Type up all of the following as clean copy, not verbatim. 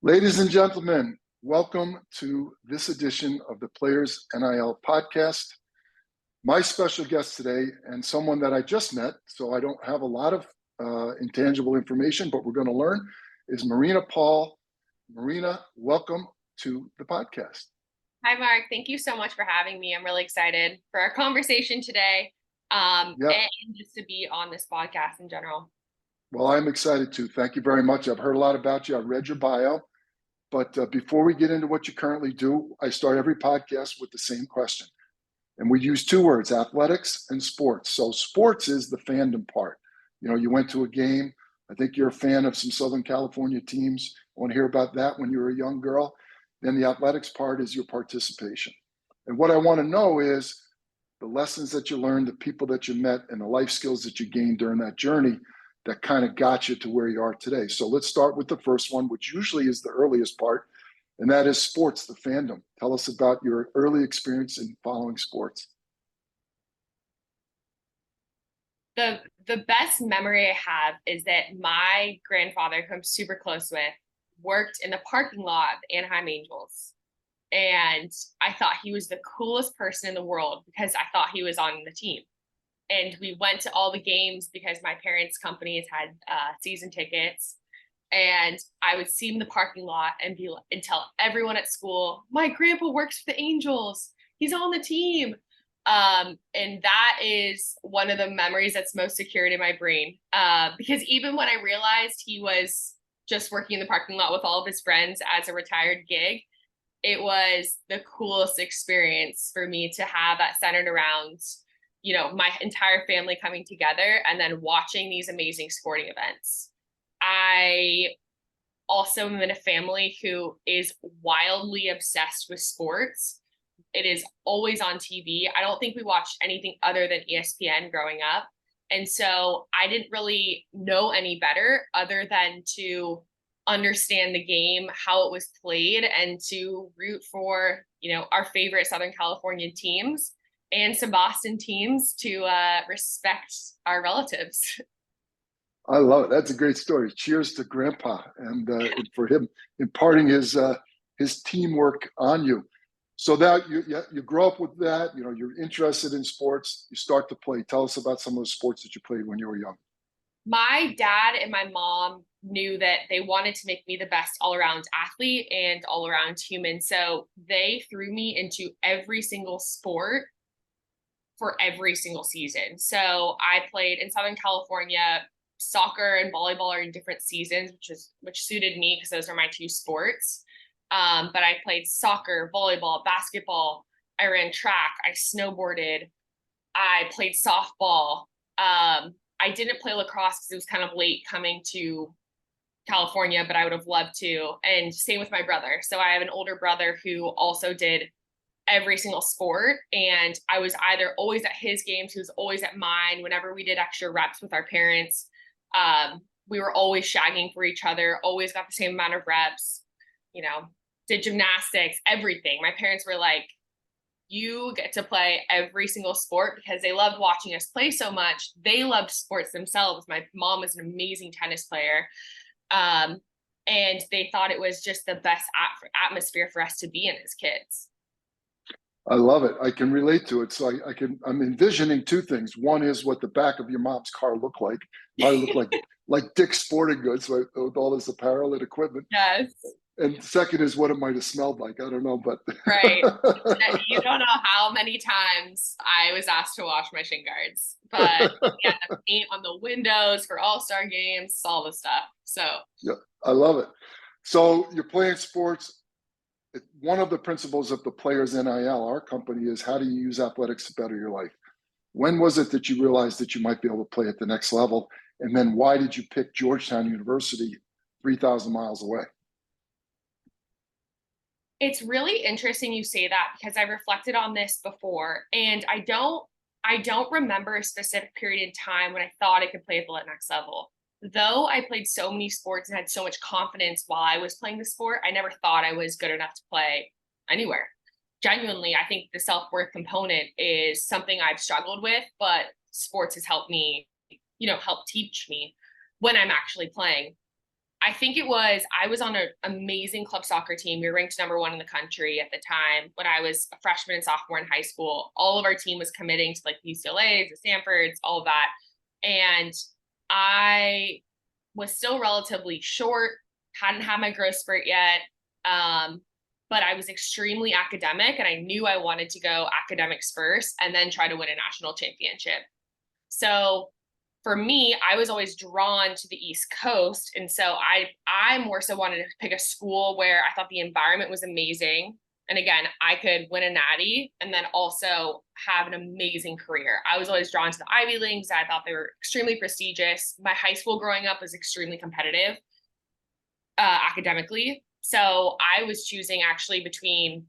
Ladies and gentlemen, welcome to this edition of the Players NIL podcast. My special guest today, and someone that I just met, so I don't have a lot of intangible information, but we're going to learn, is Marina Paul. Marina, welcome to the podcast. Hi, Mark. Thank you so much for having me. I'm really excited for our conversation today and just to be on this podcast in general. Well, I'm excited too. Thank you very much. I've heard a lot about you. I've read your bio. But before we get into what you currently do, I start every podcast with the same question. And we use two words, athletics and sports. So sports is the fandom part. You know, you went to a game. I think you're a fan of some Southern California teams. I want to hear about that when you were a young girl. Then the athletics part is your participation. And what I want to know is the lessons that you learned, the people that you met, and the life skills that you gained during that journey that kind of got you to where you are today. So let's start with the first one, which usually is the earliest part, and that is sports, the fandom. Tell us about your early experience in following sports. The best memory I have is that my grandfather, who I'm super close with, worked in the parking lot of Anaheim Angels. And I thought he was the coolest person in the world because I thought he was on the team. And we went to all the games because my parents' companies had season tickets. And I would see him in the parking lot and tell everyone at school, my grandpa works for the Angels. He's on the team. And that is one of the memories that's most secured in my brain. Because even when I realized he was just working in the parking lot with all of his friends as a retired gig, it was the coolest experience for me to have that centered around my entire family coming together and then watching these amazing sporting events. I also am in a family who is wildly obsessed with sports. It is always on TV. I don't think we watched anything other than ESPN growing up. And so I didn't really know any better other than to understand the game, how it was played, and to root for, our favorite Southern California teams and some Boston teams to respect our relatives. I love it. That's a great story. Cheers to Grandpa and for him imparting his teamwork on you. So that you grow up with that. You're interested in sports. You start to play. Tell us about some of the sports that you played when you were young. My dad and my mom knew that they wanted to make me the best all-around athlete and all-around human. So they threw me into every single sport for every single season. So I played in Southern California. Soccer and volleyball are in different seasons, which suited me because those are my two sports. But I played soccer, volleyball, basketball. I ran track. I snowboarded. I played softball. I didn't play lacrosse because it was kind of late coming to California, but I would have loved to. And same with my brother. So I have an older brother who also did every single sport. And I was either always at his games, he was always at mine. Whenever we did extra reps with our parents, we were always shagging for each other, always got the same amount of reps, did gymnastics, everything. My parents were like, you get to play every single sport because they loved watching us play so much. They loved sports themselves. My mom was an amazing tennis player. And they thought it was just the best atmosphere for us to be in as kids. I love it. I can relate to it. So I'm envisioning two things. One is what the back of your mom's car looked like. Probably looked like Dick's Sporting Goods, right, with all this apparel and equipment. Yes. And second is what it might have smelled like. I don't know, but right. You don't know how many times I was asked to wash my shin guards, but yeah, the paint on the windows for all-star games, all the stuff. So yeah, I love it. So you're playing sports. One of the principles of the Players NIL, our company, is how do you use athletics to better your life? When was it that you realized that you might be able to play at the next level? And then why did you pick Georgetown University 3,000 miles away? It's really interesting you say that because I reflected on this before, and I don't remember a specific period in time when I thought I could play at the next level. Though I played so many sports and had so much confidence while I was playing the sport, I never thought I was good enough to play anywhere. Genuinely, I think the self-worth component is something I've struggled with, but sports has helped me, help teach me when I'm actually playing. I think I was on an amazing club soccer team. We were ranked #1 in the country at the time when I was a freshman and sophomore in high school. All of our team was committing to like UCLA's, the Stanford's, all of that. And I was still relatively short, hadn't had my growth spurt yet. But I was extremely academic and I knew I wanted to go academics first and then try to win a national championship. So for me, I was always drawn to the East Coast. And so I more so wanted to pick a school where I thought the environment was amazing. And again, I could win a natty and then also have an amazing career. I was always drawn to the Ivy Leagues. I thought they were extremely prestigious. My high school growing up was extremely competitive academically. So I was choosing actually between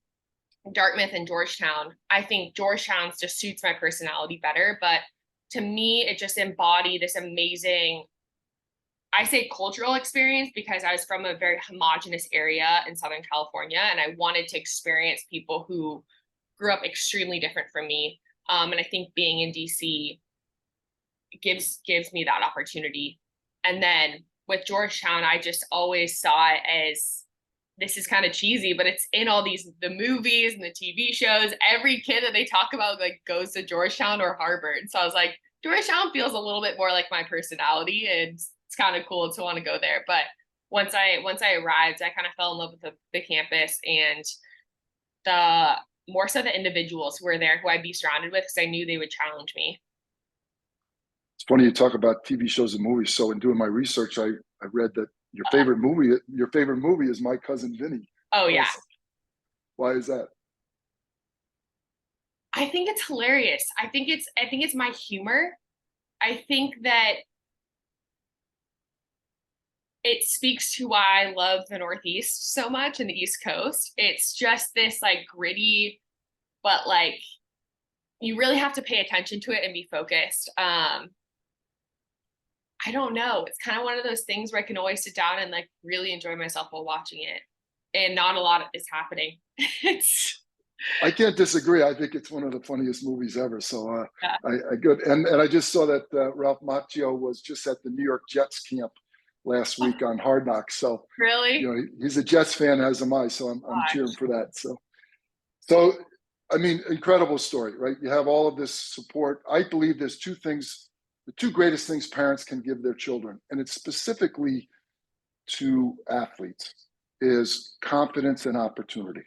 Dartmouth and Georgetown. I think Georgetown just suits my personality better, but to me, it just embodied this amazing, I say cultural experience because I was from a very homogenous area in Southern California and I wanted to experience people who grew up extremely different from me. And I think being in DC gives me that opportunity. And then with Georgetown, I just always saw it as, this is kind of cheesy, but it's in all the movies and the TV shows. Every kid that they talk about like goes to Georgetown or Harvard. So I was like, Georgetown feels a little bit more like my personality, and it's kind of cool to want to go there. But once I arrived, I kind of fell in love with the campus and the more so the individuals who were there, who I'd be surrounded with, because I knew they would challenge me. It's funny you talk about TV shows and movies. So in doing my research, I read that your favorite movie is My Cousin Vinny. Oh yeah. Why is that? I think it's hilarious. I think it's my humor. I think that it speaks to why I love the Northeast so much and the East Coast. It's just this like gritty, but like you really have to pay attention to it and be focused. I don't know. It's kind of one of those things where I can always sit down and like really enjoy myself while watching it. And not a lot is happening. I can't disagree. I think it's one of the funniest movies ever. So Yeah. I good. And I just saw that Ralph Macchio was just at the New York Jets camp last week on Hard Knocks. So Really? you know, he's a Jets fan, as am I. So I'm cheering for that. So I mean, incredible story, right? You have all of this support. I believe there's two things, the two greatest things parents can give their children, and it's specifically to athletes, is confidence and opportunity.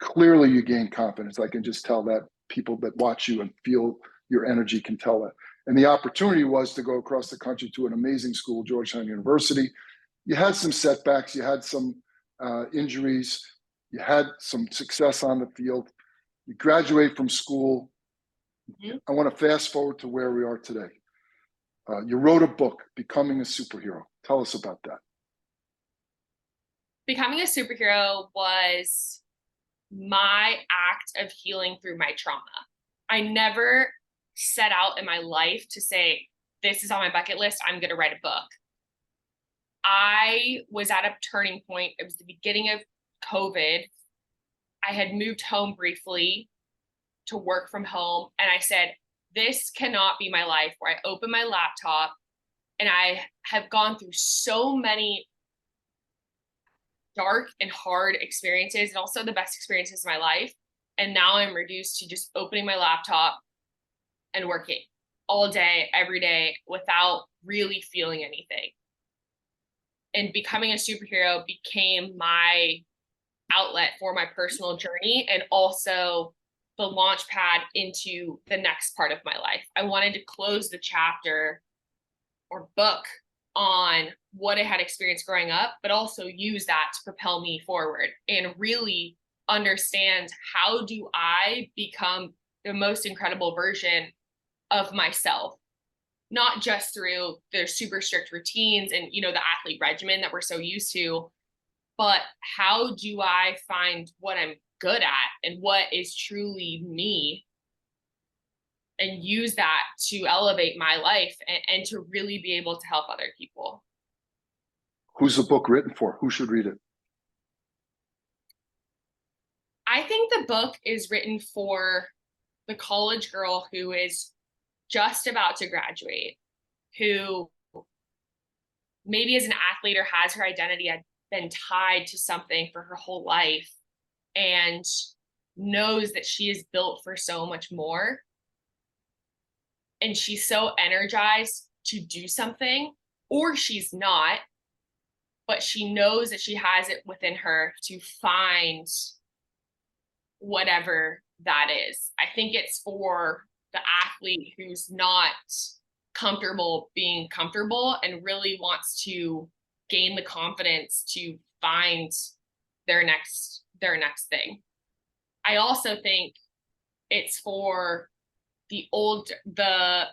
Clearly you gain confidence. I can just tell that. People that watch you and feel your energy can tell that. And the opportunity was to go across the country to an amazing school, Georgetown University. You had some setbacks, you had some injuries, you had some success on the field. You graduate from school. Mhm. I want to fast forward to where we are today. You wrote a book, Becoming a Superhero. Tell us about that. Becoming a superhero was my act of healing through my trauma. I never set out in my life to say, this is on my bucket list, I'm going to write a book. I was at a turning point. It was the beginning of COVID. I had moved home briefly to work from home. And I said, this cannot be my life where I open my laptop and I have gone through so many dark and hard experiences and also the best experiences of my life. And now I'm reduced to just opening my laptop and working all day, every day without really feeling anything. And becoming a superhero became my outlet for my personal journey and also the launch pad into the next part of my life. I wanted to close the chapter or book on what I had experienced growing up, but also use that to propel me forward and really understand how do I become the most incredible version of myself, not just through the super strict routines and, you know, the athlete regimen that we're so used to, but how do I find what I'm good at and what is truly me and use that to elevate my life and to really be able to help other people. Who's the book written for? Who should read it? I think the book is written for the college girl who is just about to graduate, who maybe as an athlete or has her identity had been tied to something for her whole life and knows that she is built for so much more. And she's so energized to do something, or she's not, but she knows that she has it within her to find whatever that is. I think it's for the athlete who's not comfortable being comfortable and really wants to gain the confidence to find their next thing. I also think it's for the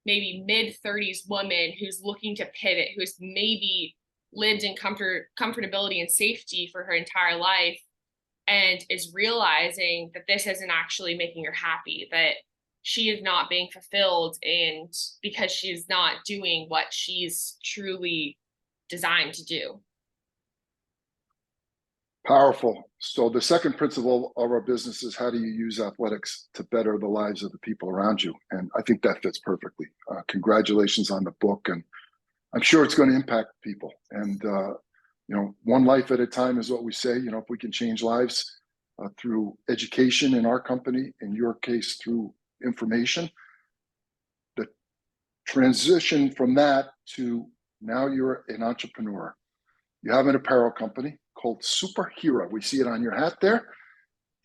maybe mid-30s woman who's looking to pivot, who's maybe lived in comfortability and safety for her entire life and is realizing that this isn't actually making her happy, that she is not being fulfilled, and because she's not doing what she's truly designed to do. Powerful. So the second principle of our business is, how do you use athletics to better the lives of the people around you? And I think that fits perfectly. Congratulations on the book, and I'm sure it's going to impact people. And one life at a time is what we say. If we can change lives through education in our company, in your case through information, the transition from that to now you're an entrepreneur. You have an apparel company called Superhero. We see it on your hat there.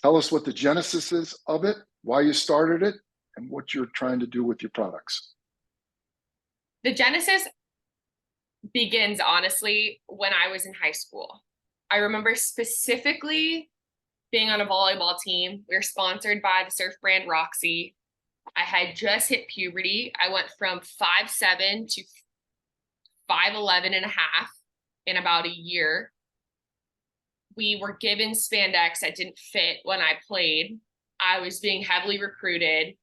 Tell us what the genesis is of it, why you started it, and what you're trying to do with your products. The genesis begins, honestly, when I was in high school. I remember specifically being on a volleyball team. We were sponsored by the surf brand Roxy. I had just hit puberty. I went from 5'7" to 5'11" and a half in about a year. We were given spandex that didn't fit when I played. I was being heavily recruited.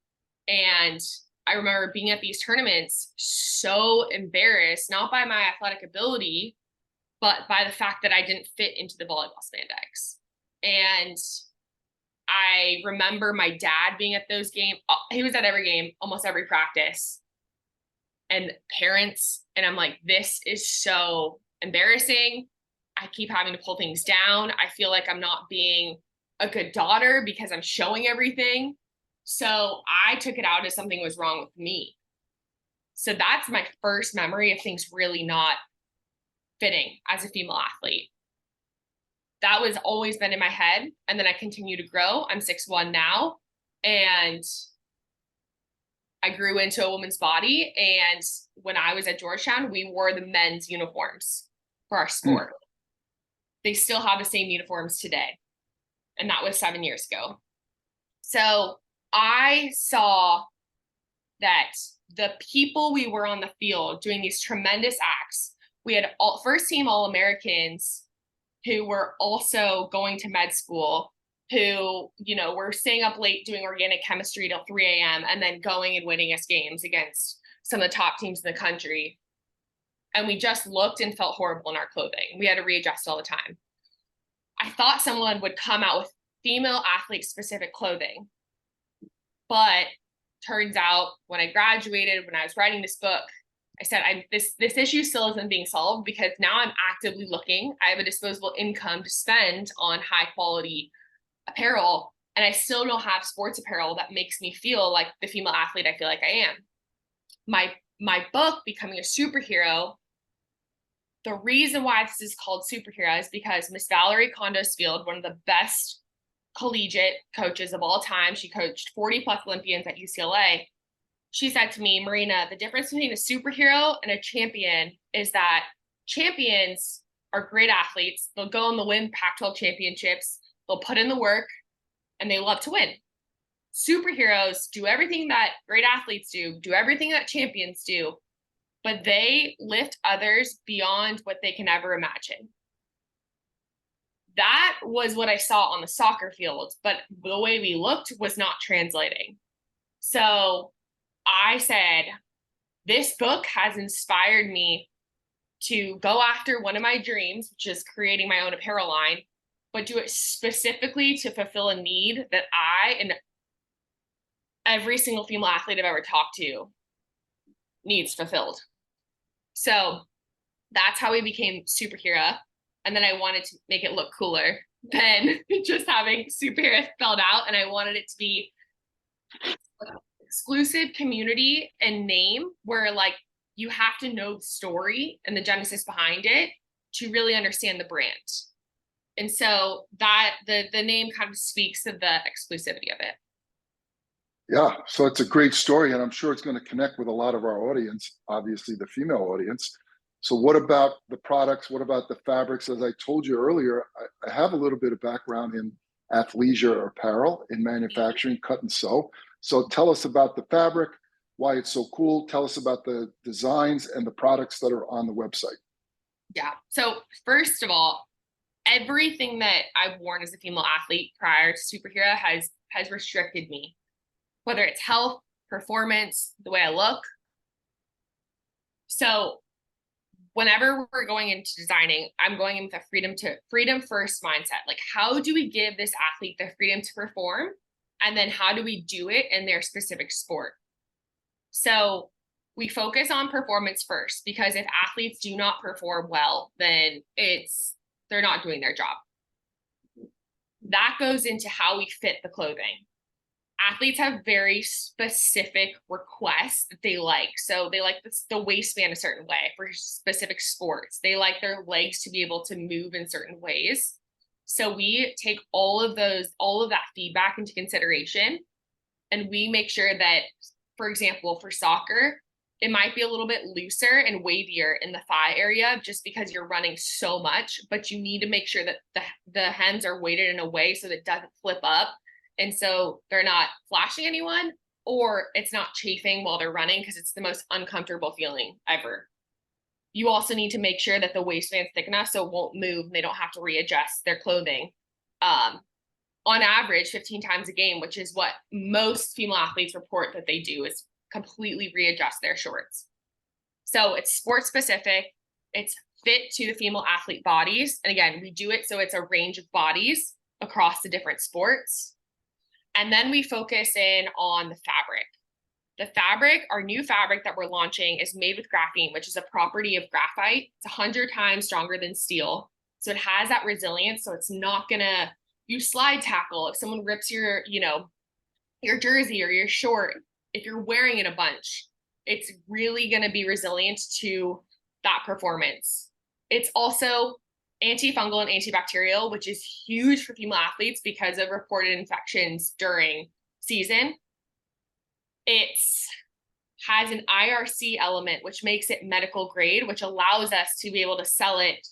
And I remember being at these tournaments so embarrassed, not by my athletic ability, but by the fact that I didn't fit into the volleyball spandex. And I remember my dad being at those games. He was at every game, almost every practice, and parents. And I'm like, this is so embarrassing. I keep having to pull things down. I feel like I'm not being a good daughter because I'm showing everything. So I took it out as something was wrong with me. So that's my first memory of things really not fitting as a female athlete. That was always been in my head. And then I continue to grow. I'm 6'1" now. And I grew into a woman's body. And when I was at Georgetown, we wore the men's uniforms for our sport. They still have the same uniforms today. And that was 7 years ago. So I saw that the people we were on the field doing these tremendous acts, we had first team All-Americans who were also going to med school, who, were staying up late doing organic chemistry till 3 a.m. and then going and winning us games against some of the top teams in the country. And we just looked and felt horrible in our clothing. We had to readjust all the time. I thought someone would come out with female athlete specific clothing. But turns out when I graduated, when I was writing this book, I said, this issue still isn't being solved, because now I'm actively looking. I have a disposable income to spend on high quality apparel, and I still don't have sports apparel that makes me feel like the female athlete I feel like I am. My book, Becoming a Superhero, the reason why this is called Superhero is because Miss Valerie Kondos Field, one of the best collegiate coaches of all time, she coached 40 plus Olympians at UCLA. She said to me, Marina, the difference between a superhero and a champion is that champions are great athletes. They'll go and they'll win Pac-12 championships. They'll put in the work and they love to win. Superheroes do everything that great athletes do everything that champions do, but they lift others beyond what they can ever imagine. That was what I saw on the soccer field, but the way we looked was not translating. So I said, this book has inspired me to go after one of my dreams, which is creating my own apparel line, but do it specifically to fulfill a need that I and every single female athlete I've ever talked to needs fulfilled. So That's how we became Superhero. And then I wanted to make it look cooler than just having superhero spelled out. And I wanted it to be exclusive community and name where like you have to know the story and the genesis behind it to really understand the brand. And so that the name kind of speaks to the exclusivity of it. Yeah, so it's a great story, and I'm sure it's going to connect with a lot of our audience, obviously the female audience. So what about the products? What about the fabrics? As I told you earlier, I have a little bit of background in athleisure apparel, in manufacturing, cut and sew. So tell us about the fabric, why it's so cool. Tell us about the designs and the products that are on the website. Yeah. So first of all, everything that I've worn as a female athlete prior to Superhero has restricted me, whether it's health, performance, the way I look. So whenever we're going into designing, I'm going in with a freedom first mindset. Like, how do we give this athlete the freedom to perform? And then how do we do it in their specific sport? So we focus on performance first, because if athletes do not perform well, then they're not doing their job. That goes into how we fit the clothing. Athletes have very specific requests that they like. So they like the waistband a certain way for specific sports. They like their legs to be able to move in certain ways. So we take all of that feedback into consideration, and we make sure that, for example, for soccer, it might be a little bit looser and wavier in the thigh area just because you're running so much, but you need to make sure that the hems are weighted in a way so that it doesn't flip up. And so they're not flashing anyone, or it's not chafing while they're running, because it's the most uncomfortable feeling ever. You also need to make sure that the waistband's thick enough so it won't move and they don't have to readjust their clothing. On average, 15 times a game, which is what most female athletes report that they do, is completely readjust their shorts. So it's sport specific. It's fit to the female athlete bodies. And again, we do it so it's a range of bodies across the different sports. And then we focus in on the fabric. The fabric, our new fabric that we're launching, is made with graphene, which is a property of graphite. It's 100 times stronger than steel. So it has that resilience. So it's not gonna, you slide tackle. If someone rips your jersey or your short, if you're wearing it a bunch, it's really gonna be resilient to that performance. It's also antifungal and antibacterial, which is huge for female athletes because of reported infections during season. It has an IRC element, which makes it medical grade, which allows us to be able to sell it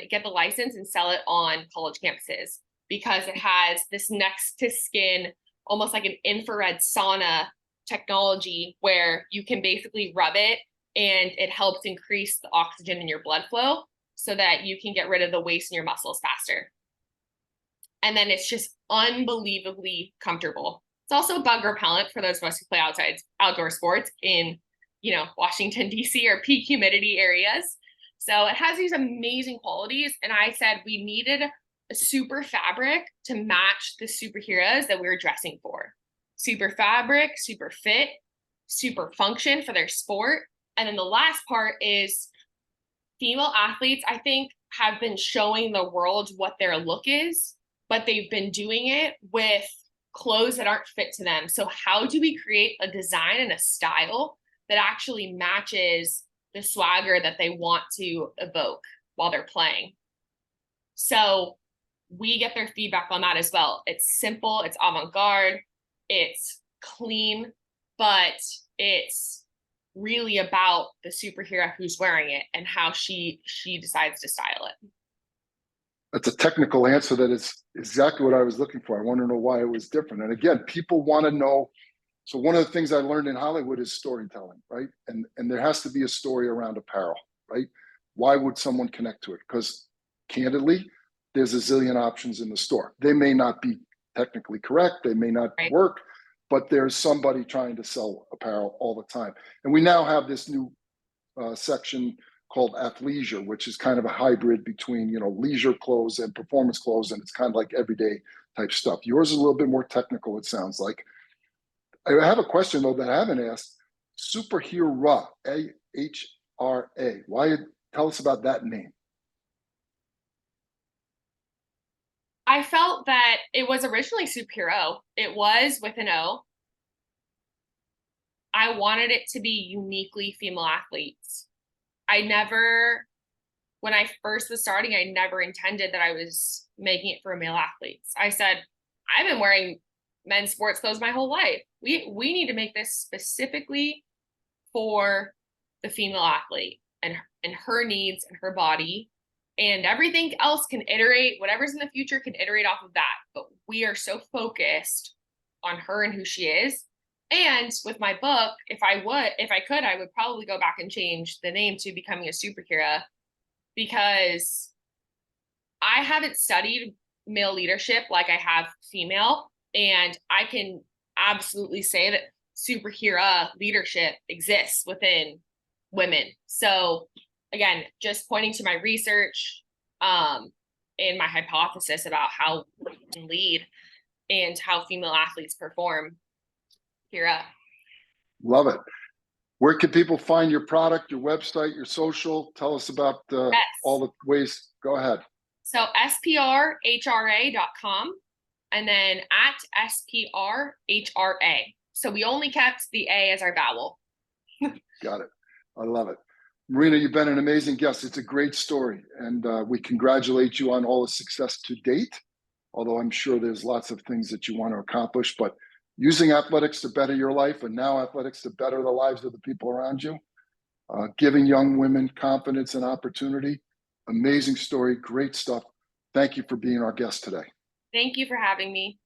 get the license and sell it on college campuses, because it has this next to skin, almost like an infrared sauna technology, where you can basically rub it and it helps increase the oxygen in your blood flow so that you can get rid of the waste in your muscles faster. And then it's just unbelievably comfortable. It's also a bug repellent for those of us who play outdoor sports in, Washington, D.C. or peak humidity areas. So it has these amazing qualities. And I said we needed a super fabric to match the superheroes that we were dressing for. Super fabric, super fit, super function for their sport. And then the last part is female athletes, I think, have been showing the world what their look is, but they've been doing it with clothes that aren't fit to them. So how do we create a design and a style that actually matches the swagger that they want to evoke while they're playing? So we get their feedback on that as well. It's simple, it's avant-garde, it's clean, but it's really about the superhero who's wearing it and how she decides to style it. That's a technical answer that is exactly what I was looking for. I want to know why it was different. And again, people want to know. So one of the things I learned in Hollywood is storytelling, right? And there has to be a story around apparel, right? Why would someone connect to it? Because candidly, there's a zillion options in the store. They may not be technically correct. They may not work, but there's somebody trying to sell apparel all the time. And we now have this new section called athleisure, which is kind of a hybrid between, leisure clothes and performance clothes. And it's kind of like everyday type stuff. Yours is a little bit more technical, it sounds like. I have a question though that I haven't asked. Superhero, AHRA. Why Tell us about that name. I felt that it was originally Superhero. It was with an O. I wanted it to be uniquely female athletes. When I first was starting, I never intended that I was making it for male athletes. I said, I've been wearing men's sports clothes my whole life. We need to make this specifically for the female athlete and her needs and her body, and everything else can iterate. Whatever's in the future can iterate off of that. But we are so focused on her and who she is. And with my book, if I could, I would probably go back and change the name to Becoming a Superhero, because I haven't studied male leadership like I have female, and I can absolutely say that superhero leadership exists within women. So again, just pointing to my research and my hypothesis about how we can lead and how female athletes perform. Kira. Love it. Where can people find your product, your website, your social? Tell us about Yes. all the ways. Go ahead. So sprhra.com and then at sprhra. So we only kept the A as our vowel. Got it. I love it. Marina, you've been an amazing guest. It's a great story. And we congratulate you on all the success to date, although I'm sure there's lots of things that you want to accomplish. But using athletics to better your life, and now athletics to better the lives of the people around you, giving young women confidence and opportunity. Amazing story. Great stuff. Thank you for being our guest today. Thank you for having me.